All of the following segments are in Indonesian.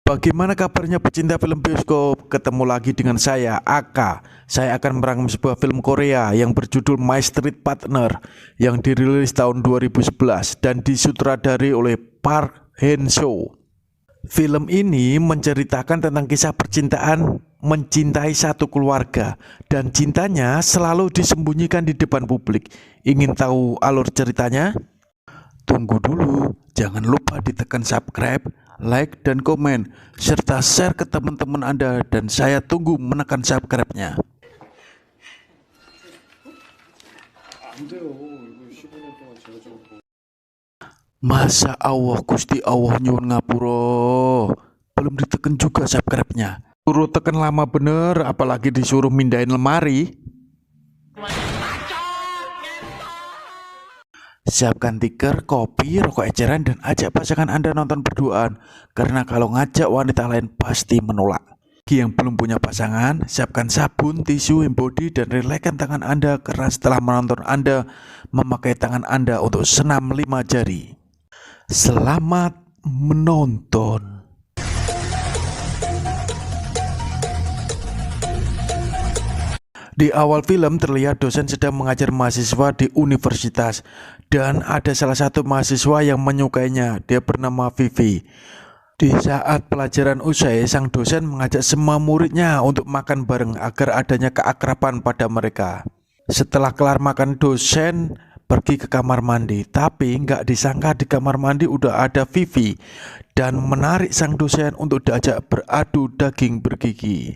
Bagaimana kabarnya pecinta film bioskop? Ketemu lagi dengan saya, Aka. Saya akan merangkum sebuah film Korea yang berjudul My Street Partner yang dirilis tahun 2011 dan disutradari oleh Park Han-seo. Film ini menceritakan tentang kisah percintaan mencintai satu keluarga dan cintanya selalu disembunyikan di depan publik. Ingin tahu alur ceritanya? Tunggu dulu, jangan lupa ditekan subscribe, like, dan komen, serta share ke teman-teman Anda, dan saya tunggu menekan subscribe-nya. Masa Allah Gusti Allah nyuwun ngapura, belum ditekan juga subscribe-nya. Suruh tekan lama bener, apalagi disuruh mindahin lemari. Siapkan tiker, kopi, rokok eceran, dan ajak pasangan Anda nonton berduaan. Karena kalau ngajak wanita lain pasti menolak. Bagi yang belum punya pasangan, siapkan sabun, tisu, embody, dan relaxkan tangan Anda. Karena setelah menonton Anda memakai tangan Anda untuk senam 5 jari. Selamat menonton. Di awal film terlihat dosen sedang mengajar mahasiswa di universitas dan ada salah satu mahasiswa yang menyukainya. Dia bernama Vivi. Di saat pelajaran usai, sang dosen mengajak semua muridnya untuk makan bareng agar adanya keakraban pada mereka. Setelah kelar makan, dosen pergi ke kamar mandi, tapi nggak disangka di kamar mandi udah ada Vivi dan menarik sang dosen untuk diajak beradu daging bergigi.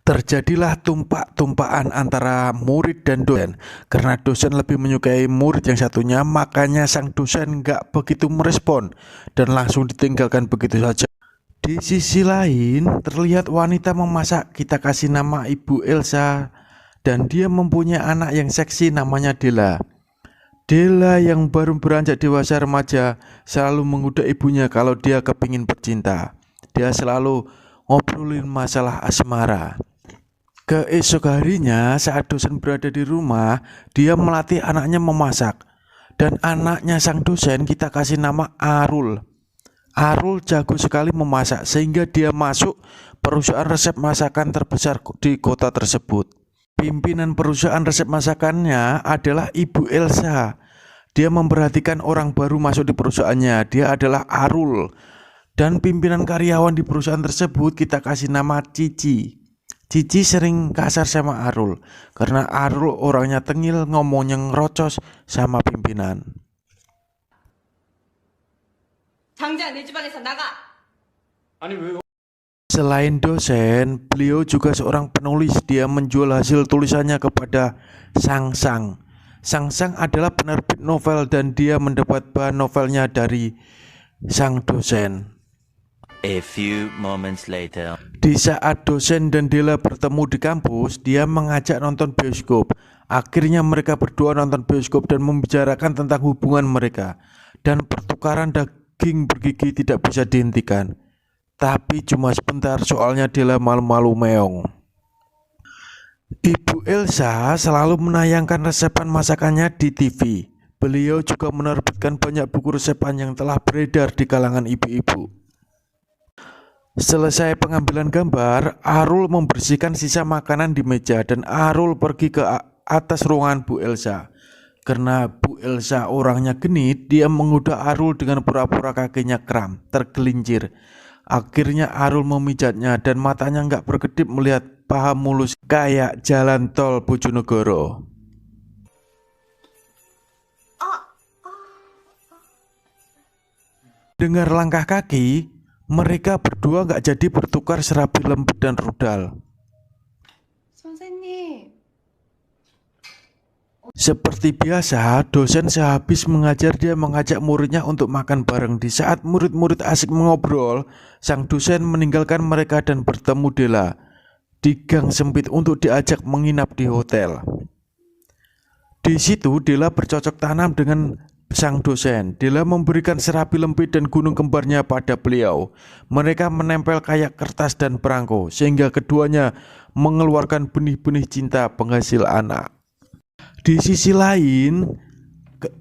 Terjadilah tumpak-tumpakan antara murid dan dosen. Karena dosen lebih menyukai murid yang satunya, makanya sang dosen nggak begitu merespon dan langsung ditinggalkan begitu saja. Di sisi lain, terlihat wanita memasak. Kita kasih nama Ibu Elsa dan dia mempunyai anak yang seksi namanya Della. Della yang baru beranjak dewasa remaja selalu menggoda ibunya kalau dia kepingin bercinta. Dia selalu ngobrolin masalah asmara. Keesok harinya saat dosen berada di rumah, dia melatih anaknya memasak. Dan anaknya sang dosen kita kasih nama Arul. Arul jago sekali memasak sehingga dia masuk perusahaan resep masakan terbesar di kota tersebut. Pimpinan perusahaan resep masakannya adalah Ibu Elsa. Dia memperhatikan orang baru masuk di perusahaannya. Dia adalah Arul. Dan pimpinan karyawan di perusahaan tersebut kita kasih nama Cici. Cici sering kasar sama Arul karena Arul orangnya tengil, ngomongnya ngerocos sama pimpinan. Selain dosen, beliau juga seorang penulis. Dia menjual hasil tulisannya kepada Sang-sang. Sang-sang adalah penerbit novel dan dia mendapat bahan novelnya dari sang dosen. A few moments later. Di saat dosen dan Della bertemu di kampus, dia mengajak nonton bioskop. Akhirnya mereka berdua nonton bioskop dan membicarakan tentang hubungan mereka. Dan pertukaran daging bergigi tidak bisa dihentikan. Tapi cuma sebentar, soalnya Della malu-malu meong. Ibu Elsa selalu menayangkan resepan masakannya di TV. Beliau juga menerbitkan banyak buku resepan yang telah beredar di kalangan ibu-ibu. Selesai pengambilan gambar, Arul membersihkan sisa makanan di meja dan Arul pergi ke atas ruangan Bu Elsa. Karena Bu Elsa orangnya genit, dia menggoda Arul dengan pura-pura kakinya kram, tergelincir. Akhirnya Arul memijatnya dan matanya nggak berkedip melihat paha mulus kayak jalan tol Bojonegoro. Dengar langkah kaki, mereka berdua gak jadi bertukar serabi lembut dan rudal. Seperti biasa, dosen sehabis mengajar dia mengajak muridnya untuk makan bareng. Di saat murid-murid asik mengobrol, sang dosen meninggalkan mereka dan bertemu Della di gang sempit untuk diajak menginap di hotel. Di situ Della bercocok tanam dengan sang dosen. Della memberikan serabi lempit dan gunung kembarnya pada beliau. Mereka menempel kayak kertas dan perangko sehingga keduanya mengeluarkan benih-benih cinta penghasil anak. Di sisi lain,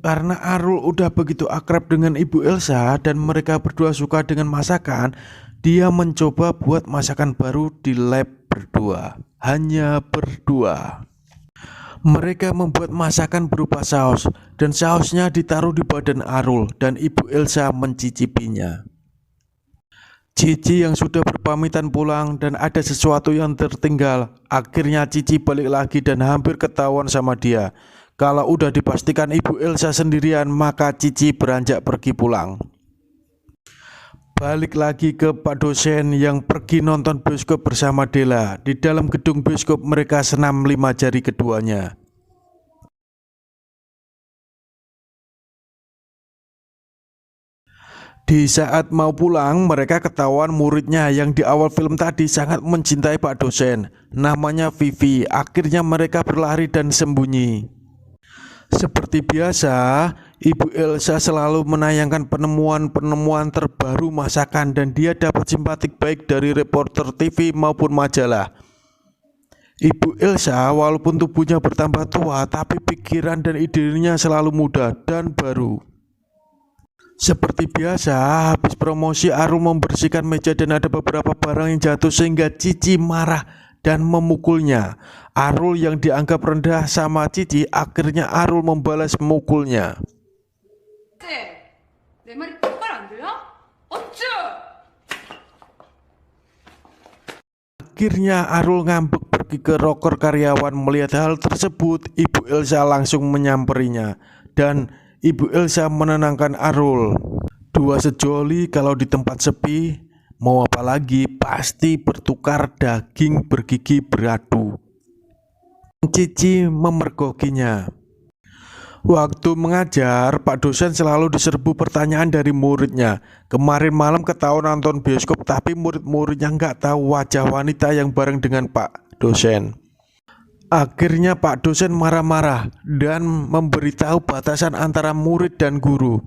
karena Arul udah begitu akrab dengan Ibu Elsa dan mereka berdua suka dengan masakan, Dia mencoba buat masakan baru di lab berdua, hanya berdua. Mereka membuat masakan berupa saus, dan sausnya ditaruh di badan Arul, dan Ibu Elsa mencicipinya. Cici yang sudah berpamitan pulang dan ada sesuatu yang tertinggal. Akhirnya Cici balik lagi dan hampir ketahuan sama dia. Kalau udah dipastikan Ibu Elsa sendirian, maka Cici beranjak pergi pulang. Balik lagi ke Pak dosen yang pergi nonton bioskop bersama Della. Di dalam gedung bioskop mereka senam 5 jari keduanya. Di saat mau pulang, mereka ketahuan muridnya yang di awal film tadi sangat mencintai Pak dosen. Namanya Vivi. Akhirnya mereka berlari dan sembunyi. Seperti biasa, Ibu Elsa selalu menayangkan penemuan-penemuan terbaru masakan dan dia dapat simpatik baik dari reporter TV maupun majalah. Ibu Elsa walaupun tubuhnya bertambah tua, tapi pikiran dan idenya selalu muda dan baru. Seperti biasa, habis promosi Arul membersihkan meja dan ada beberapa barang yang jatuh sehingga Cici marah dan memukulnya. Arul yang dianggap rendah sama Cici, akhirnya Arul membalas memukulnya. Akhirnya Arul ngambek pergi ke roker karyawan. Melihat hal tersebut, Ibu Elsa langsung menyamperinya dan Ibu Elsa menenangkan Arul. Dua sejoli kalau di tempat sepi, mau apa lagi, pasti bertukar daging bergigi beradu. Cici memergokinya. Waktu mengajar, Pak dosen selalu diserbu pertanyaan dari muridnya. Kemarin malam ketahuan nonton bioskop, tapi murid-muridnya nggak tahu wajah wanita yang bareng dengan Pak dosen. Akhirnya Pak dosen marah-marah dan memberitahu batasan antara murid dan guru.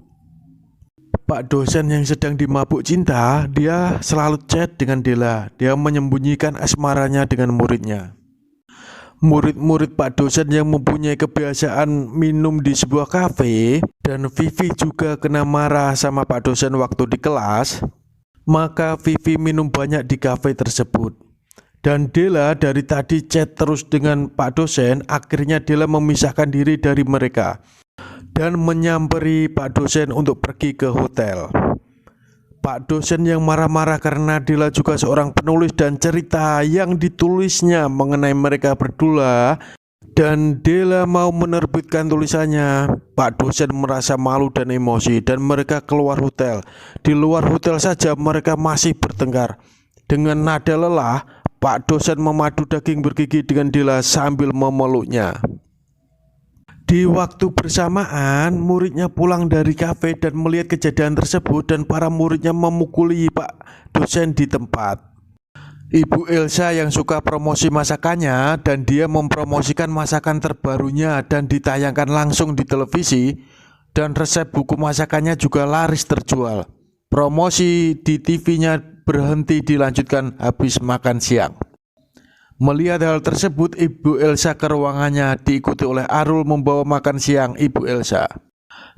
Pak dosen yang sedang dimabuk cinta, dia selalu chat dengan Della. Dia menyembunyikan asmaranya dengan muridnya. Murid-murid Pak dosen yang mempunyai kebiasaan minum di sebuah kafe, dan Vivi juga kena marah sama Pak dosen waktu di kelas, maka Vivi minum banyak di kafe tersebut. Dan Della dari tadi chat terus dengan Pak dosen. Akhirnya Della memisahkan diri dari mereka dan menyamperi Pak dosen untuk pergi ke hotel. Pak dosen yang marah-marah karena Della juga seorang penulis dan cerita yang ditulisnya mengenai mereka berdua, dan Della mau menerbitkan tulisannya. Pak dosen merasa malu dan emosi dan mereka keluar hotel. Di luar hotel saja mereka masih bertengkar. Dengan nada lelah, Pak dosen memadu daging bergigi dengan Della sambil memeluknya. Di waktu bersamaan, muridnya pulang dari kafe dan melihat kejadian tersebut dan para muridnya memukuli Pak dosen di tempat. Ibu Elsa yang suka promosi masakannya dan dia mempromosikan masakan terbarunya dan ditayangkan langsung di televisi, dan resep buku masakannya juga laris terjual. Promosi di TV-nya berhenti dilanjutkan habis makan siang. Melihat hal tersebut, Ibu Elsa ke ruangannya diikuti oleh Arul membawa makan siang Ibu Elsa.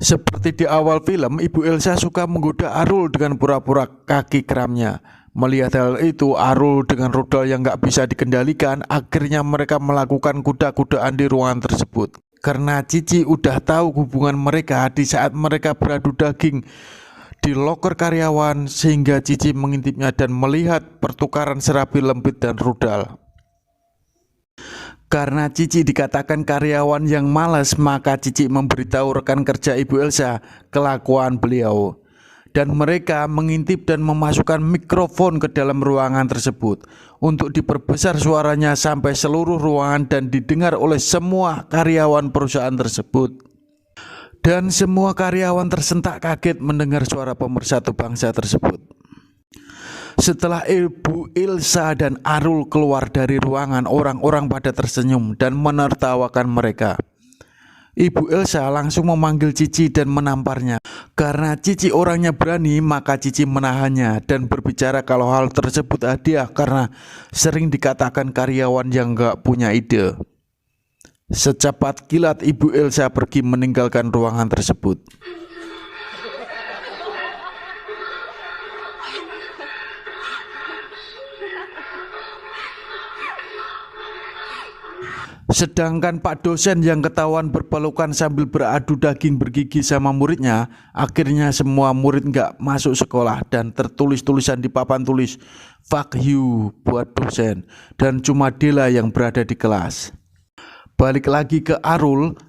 Seperti di awal film, Ibu Elsa suka menggoda Arul dengan pura-pura kaki kramnya. Melihat hal itu, Arul dengan rudal yang gak bisa dikendalikan, akhirnya mereka melakukan kuda-kudaan di ruangan tersebut. Karena Cici udah tahu hubungan mereka di saat mereka beradu daging di loker karyawan, sehingga Cici mengintipnya dan melihat pertukaran serabi lembit dan rudal. Karena Cici dikatakan karyawan yang malas, maka Cici memberitahu rekan kerja Ibu Elsa kelakuan beliau. Dan mereka mengintip dan memasukkan mikrofon ke dalam ruangan tersebut untuk diperbesar suaranya sampai seluruh ruangan dan didengar oleh semua karyawan perusahaan tersebut. Dan semua karyawan tersentak kaget mendengar suara pemersatu bangsa tersebut. Setelah Ibu Elsa dan Arul keluar dari ruangan, orang-orang pada tersenyum dan menertawakan mereka. Ibu Elsa langsung memanggil Cici dan menamparnya. Karena Cici orangnya berani, maka Cici menahannya dan berbicara kalau hal tersebut hadiah karena sering dikatakan karyawan yang gak punya ide. Secepat kilat Ibu Elsa pergi meninggalkan ruangan tersebut. Sedangkan Pak dosen yang ketahuan berpelukan sambil beradu daging bergigi sama muridnya, akhirnya semua murid nggak masuk sekolah dan tertulis tulisan di papan tulis "Fuck you" buat dosen, dan cuma Della yang berada di kelas. Balik lagi ke Arul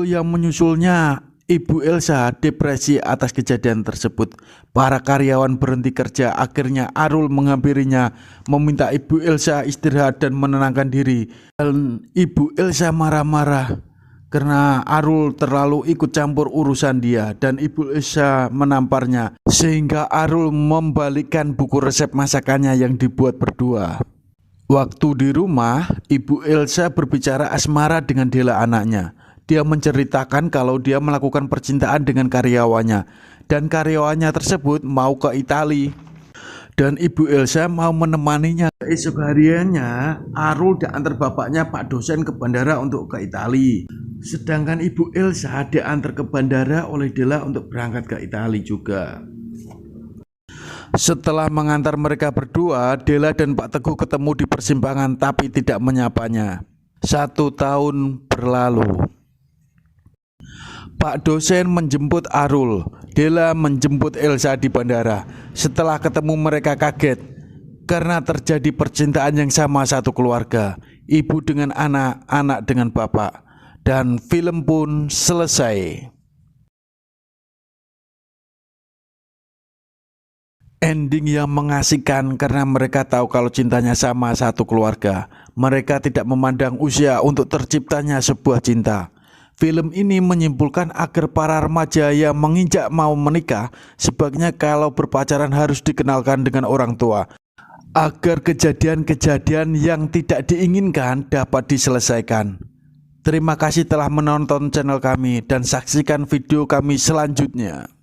yang menyusulnya Ibu Elsa depresi atas kejadian tersebut. Para karyawan berhenti kerja. Akhirnya Arul menghampirinya, meminta Ibu Elsa istirahat dan menenangkan diri. Dan Ibu Elsa marah-marah karena Arul terlalu ikut campur urusan dia, dan Ibu Elsa menamparnya, sehingga Arul membalikkan buku resep masakannya yang dibuat berdua. Waktu di rumah, Ibu Elsa berbicara asmara dengan Della anaknya. Dia menceritakan kalau dia melakukan percintaan dengan karyawannya, dan karyawannya tersebut mau ke Italia, dan Ibu Elsa mau menemaninya. Esok hariannya Arul diantar bapaknya Pak dosen ke bandara untuk ke Italia, sedangkan Ibu Elsa diantar ke bandara oleh Della untuk berangkat ke Italia juga. Setelah mengantar mereka berdua, Della dan Pak Teguh ketemu di persimpangan tapi tidak menyapanya. 1 tahun berlalu. Pak dosen menjemput Arul, Della menjemput Elsa di bandara. Setelah ketemu mereka kaget karena terjadi percintaan yang sama satu keluarga, ibu dengan anak, anak dengan bapak. Dan film pun selesai. Ending yang mengasihkan karena mereka tahu kalau cintanya sama satu keluarga. Mereka tidak memandang usia untuk terciptanya sebuah cinta. Film ini menyimpulkan agar para remaja yang menginjak mau menikah, sebaiknya kalau berpacaran harus dikenalkan dengan orang tua, agar kejadian-kejadian yang tidak diinginkan dapat diselesaikan. Terima kasih telah menonton channel kami dan saksikan video kami selanjutnya.